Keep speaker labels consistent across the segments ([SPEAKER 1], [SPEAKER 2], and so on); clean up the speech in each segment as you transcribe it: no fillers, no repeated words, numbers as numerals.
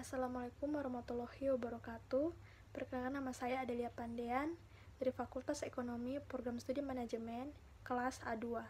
[SPEAKER 1] Assalamualaikum warahmatullahi wabarakatuh. Perkenalkan, nama saya Adelia Pandean dari Fakultas Ekonomi Program Studi Manajemen kelas A2.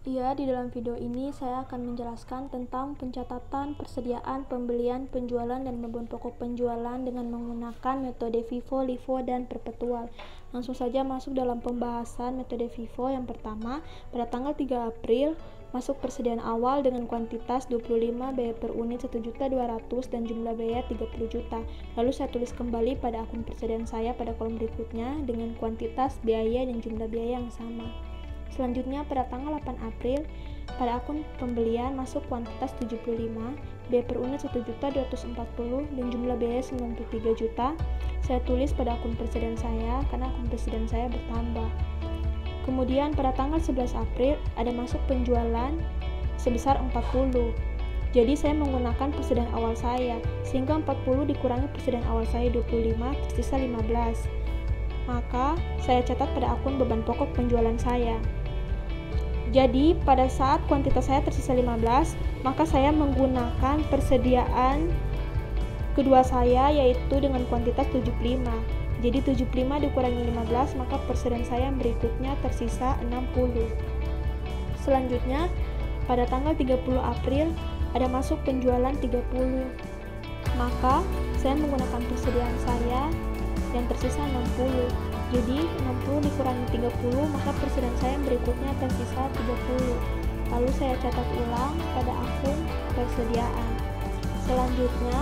[SPEAKER 1] Di dalam video ini saya akan menjelaskan tentang pencatatan, persediaan, pembelian, penjualan, dan beban pokok penjualan dengan menggunakan metode FIFO, LIFO, dan perpetual. Langsung saja masuk dalam pembahasan metode FIFO. Yang pertama, pada tanggal 3 April, masuk persediaan awal dengan kuantitas 25, biaya per unit 1.200.000 dan jumlah biaya 30 juta. Lalu saya tulis kembali pada akun persediaan saya pada kolom berikutnya dengan kuantitas, biaya, dan jumlah biaya yang sama. Selanjutnya pada tanggal 8 April, pada akun pembelian masuk kuantitas 75, biaya per unit 1.240.000 dan jumlah biaya 93 juta. Saya tulis pada akun persediaan saya karena akun persediaan saya bertambah. Kemudian pada tanggal 11 April ada masuk penjualan sebesar 40. Jadi saya menggunakan persediaan awal saya, sehingga 40 dikurangi persediaan awal saya 25, tersisa 15. Maka saya catat pada akun beban pokok penjualan saya. Jadi pada saat kuantitas saya tersisa 15, maka saya menggunakan persediaan kedua saya, yaitu dengan kuantitas 75. Jadi 75 dikurangi 15, maka persediaan saya berikutnya tersisa 60. Selanjutnya, pada tanggal 30 April ada masuk penjualan 30. Maka saya menggunakan persediaan saya yang tersisa 60. Jadi 60 dikurangi 30, maka persediaan saya berikutnya tersisa 30. Lalu saya catat ulang pada akun persediaan. Selanjutnya,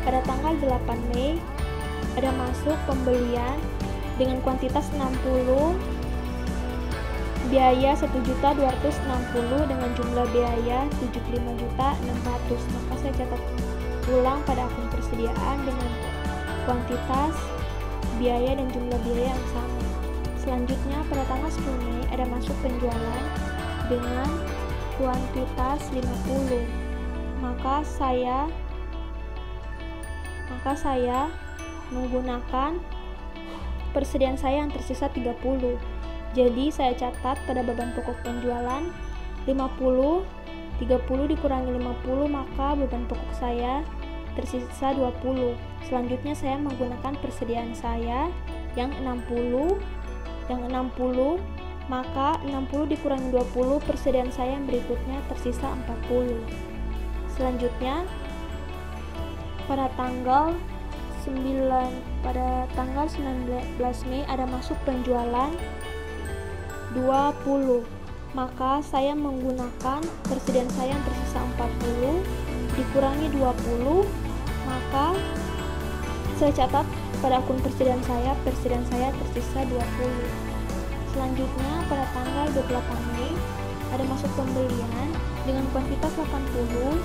[SPEAKER 1] pada tanggal 8 Mei ada masuk pembelian dengan kuantitas 60, biaya 1.260.000 dengan jumlah biaya 75.600.000. Maka saya catat ulang pada akun persediaan dengan kuantitas, biaya, dan jumlah biaya yang sama. Selanjutnya pada tanggal 10 Mei ada masuk penjualan dengan kuantitas 50. Maka saya menggunakan persediaan saya yang tersisa 30. Jadi saya catat pada beban pokok penjualan 50, 30 dikurangi 50, maka beban pokok saya tersisa 20. Selanjutnya saya menggunakan persediaan saya yang 60, maka 60 dikurangi 20, persediaan saya yang berikutnya tersisa 40. Selanjutnya pada tanggal 19 Mei ada masuk penjualan 20. Maka saya menggunakan persediaan saya yang tersisa 40 dikurangi 20, maka saya catat pada akun persediaan saya tersisa 20. Selanjutnya pada tanggal 28 Mei ada masuk pembelian dengan kuantitas 80,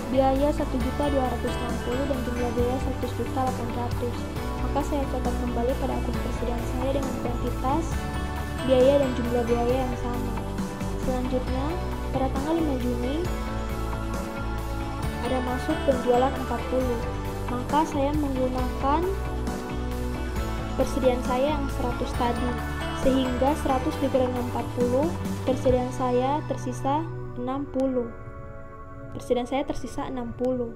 [SPEAKER 1] biaya 1.260.000 dan jumlah biaya 100.800.000. Maka saya catat kembali pada akun persediaan saya dengan kuantitas, biaya, dan jumlah biaya yang sama. Selanjutnya pada tanggal 5 Juni ada masuk penjualan 40. Maka saya menggunakan persediaan saya yang 100 tadi, sehingga 100 dikurangi 40, persediaan saya tersisa 60. Persediaan saya tersisa 60.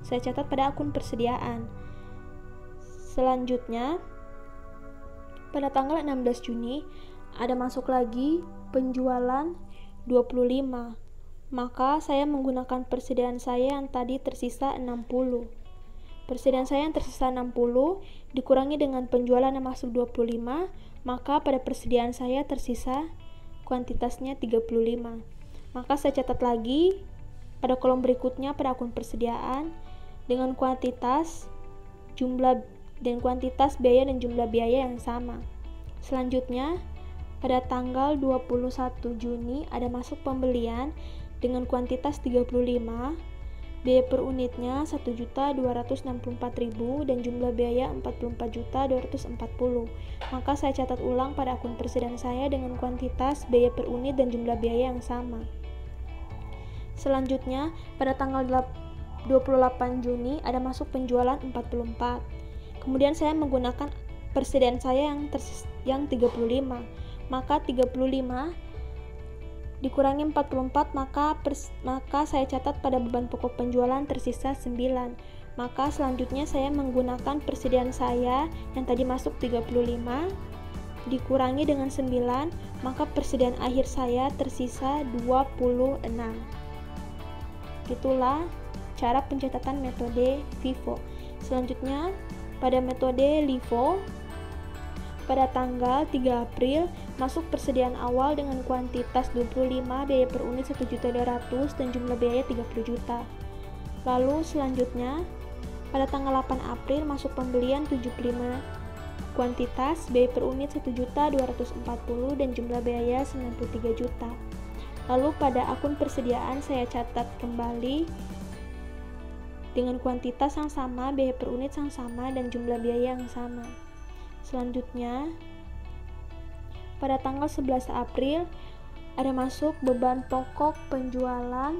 [SPEAKER 1] Saya catat pada akun persediaan. Selanjutnya pada tanggal 16 Juni ada masuk lagi penjualan 25. Maka saya menggunakan persediaan saya yang tadi tersisa 60. Persediaan saya yang tersisa 60 dikurangi dengan penjualan yang masuk 25, maka pada persediaan saya tersisa kuantitasnya 35. Maka saya catat lagi pada kolom berikutnya pada akun persediaan dengan kuantitas, biaya, dan jumlah biaya yang sama. Selanjutnya pada tanggal 21 Juni ada masuk pembelian dengan kuantitas 35, biaya per unitnya 1.264.000 dan jumlah biaya 44.240.000. Maka saya catat ulang pada akun persediaan saya dengan kuantitas, biaya per unit, dan jumlah biaya yang sama. Selanjutnya pada tanggal 28 Juni ada masuk penjualan 44. Kemudian saya menggunakan persediaan saya yang 35. Maka 35 dikurangi 44, maka saya catat pada beban pokok penjualan tersisa 9. Maka selanjutnya saya menggunakan persediaan saya yang tadi masuk 35 dikurangi dengan 9, maka persediaan akhir saya tersisa 26. Itulah cara pencatatan metode FIFO. Selanjutnya pada metode LIFO, pada tanggal 3 April masuk persediaan awal dengan kuantitas 25, biaya per unit 1.200.000 dan jumlah biaya 30 juta. Lalu selanjutnya pada tanggal 8 April masuk pembelian 75 kuantitas, biaya per unit 1.240.000 dan jumlah biaya 93 juta. Lalu pada akun persediaan saya catat kembali dengan kuantitas yang sama, biaya per unit yang sama dan jumlah biaya yang sama. Selanjutnya pada tanggal 11 April ada masuk beban pokok penjualan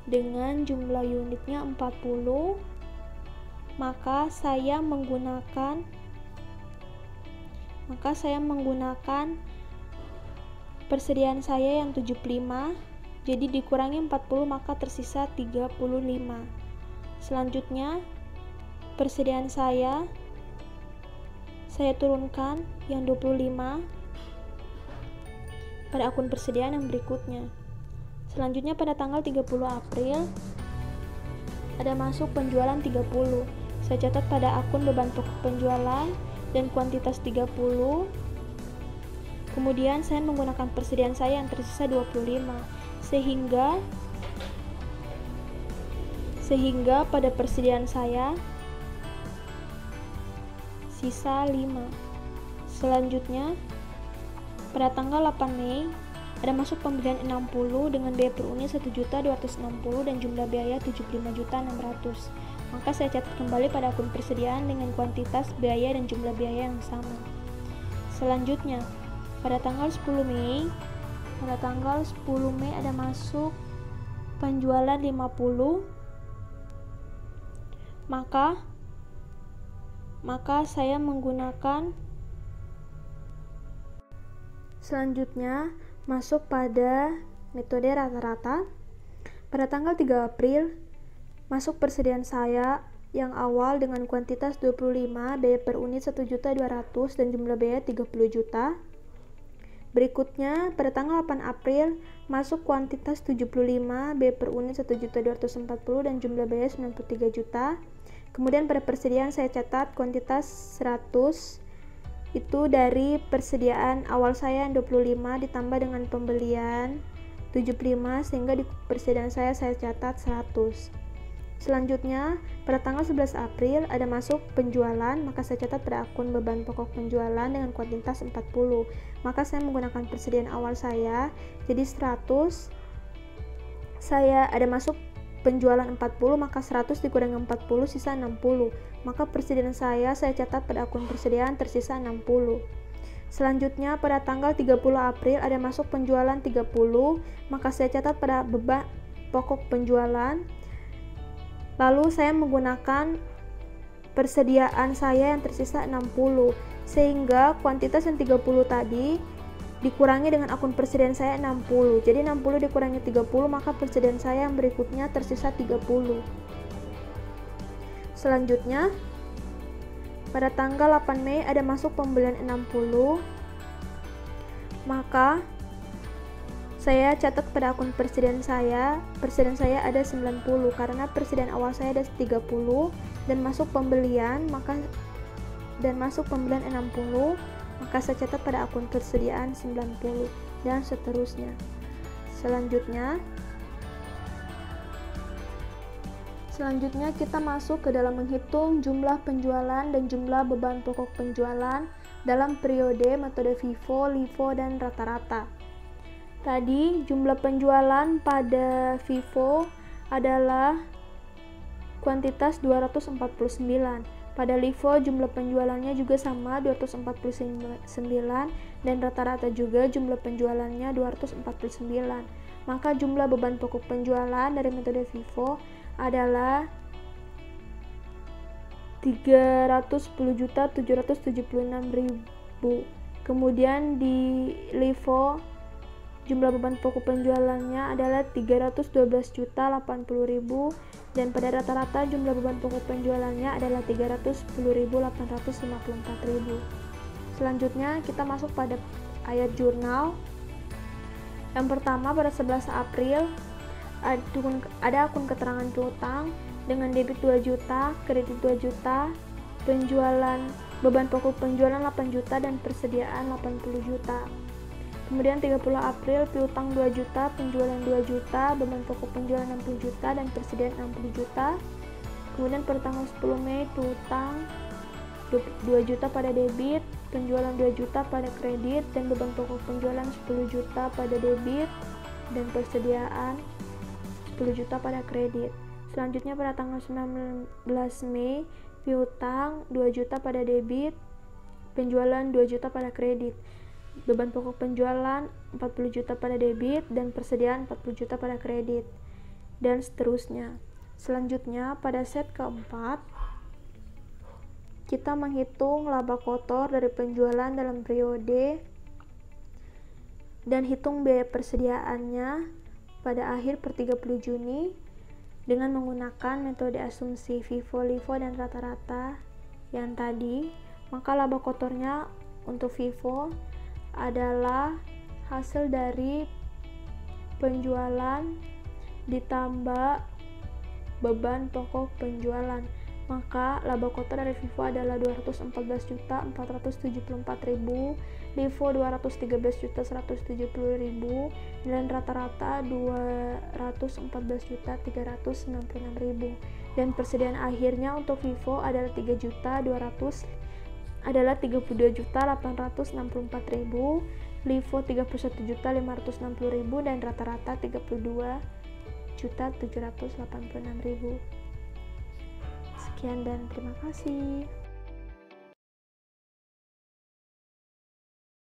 [SPEAKER 1] dengan jumlah unitnya 40, maka saya menggunakan persediaan saya yang 75, jadi dikurangi 40 maka tersisa 35. Selanjutnya persediaan saya turunkan yang 25 pada akun persediaan yang berikutnya. Selanjutnya pada tanggal 30 April ada masuk penjualan 30. Saya catat pada akun beban pokok penjualan dan kuantitas 30. Kemudian saya menggunakan persediaan saya yang tersisa 25 sehingga pada persediaan saya sisa 5. Selanjutnya pada tanggal 8 Mei ada masuk pembelian 60 dengan biaya per unit 1.260.000 dan jumlah biaya 75.600.000. Maka saya catat kembali pada akun persediaan dengan kuantitas, biaya dan jumlah biaya yang sama. Selanjutnya pada tanggal 10 Mei ada masuk penjualan 50, maka saya menggunakan selanjutnya masuk pada metode rata-rata. Pada tanggal 3 April masuk persediaan saya yang awal dengan kuantitas 25, biaya per unit 1.200.000 dan jumlah biaya 30 juta. Berikutnya pada tanggal 8 April masuk kuantitas 75, biaya per unit 1.240.000 dan jumlah biaya 93 juta. Kemudian pada persediaan saya catat kuantitas 100, itu dari persediaan awal saya yang 25 ditambah dengan pembelian 75 sehingga di persediaan saya catat 100. Selanjutnya pada tanggal 11 April ada masuk penjualan, maka saya catat pada akun beban pokok penjualan dengan kuantitas 40. Maka saya menggunakan persediaan awal saya jadi 100. Saya ada masuk penjualan 40, maka 100 dikurangi 40 sisa 60. Maka persediaan saya catat pada akun persediaan tersisa 60. Selanjutnya pada tanggal 30 April ada masuk penjualan 30, maka saya catat pada beban pokok penjualan. Lalu saya menggunakan persediaan saya yang tersisa 60 sehingga kuantitas yang 30 tadi dikurangi dengan akun persediaan saya 60. Jadi 60 dikurangi 30, maka persediaan saya yang berikutnya tersisa 30. Selanjutnya pada tanggal 8 Mei ada masuk pembelian 60, maka saya catat pada akun persediaan saya ada 90 karena persediaan awal saya ada 30 dan masuk pembelian 60, maka saya catat pada akun persediaan 90 dan seterusnya. Selanjutnya kita masuk ke dalam menghitung jumlah penjualan dan jumlah beban pokok penjualan dalam periode metode FIFO, LIFO, dan rata-rata. Tadi jumlah penjualan pada FIFO adalah kuantitas 249. Pada LIFO jumlah penjualannya juga sama 249 dan rata-rata juga jumlah penjualannya 249. Maka jumlah beban pokok penjualan dari metode FIFO adalah 310.776.000. Kemudian di LIFO Jumlah beban pokok penjualannya adalah 312.080.000 dan pada rata-rata jumlah beban pokok penjualannya adalah 310.854.000. Selanjutnya kita masuk pada ayat jurnal. Yang pertama, pada 11 April ada akun keterangan piutang dengan debit 2 juta, kredit 2 juta, penjualan beban pokok penjualan 8 juta dan persediaan 80 juta. Kemudian 30 April piutang 2 juta, penjualan 2 juta, beban pokok penjualan 60 juta dan persediaan 60 juta. Kemudian pada tanggal 10 Mei piutang 2 juta pada debit, penjualan 2 juta pada kredit dan beban pokok penjualan 10 juta pada debit dan persediaan 10 juta pada kredit. Selanjutnya pada tanggal 19 Mei piutang 2 juta pada debit, penjualan 2 juta pada kredit, beban pokok penjualan 40 juta pada debit dan persediaan 40 juta pada kredit, dan seterusnya. Selanjutnya pada set keempat kita menghitung laba kotor dari penjualan dalam periode dan hitung biaya persediaannya pada akhir per 30 Juni dengan menggunakan metode asumsi FIFO, LIFO, dan rata-rata yang tadi. Maka laba kotornya untuk FIFO adalah hasil dari penjualan ditambah beban pokok penjualan. Maka laba kotor dari FIFO adalah 214.474.000, LIFO 213.170.000, dan rata-rata 214.396.000. Dan persediaan akhirnya untuk FIFO adalah 32.864.000, LIFO 31.560.000 dan rata-rata 32.786.000. Sekian dan terima kasih.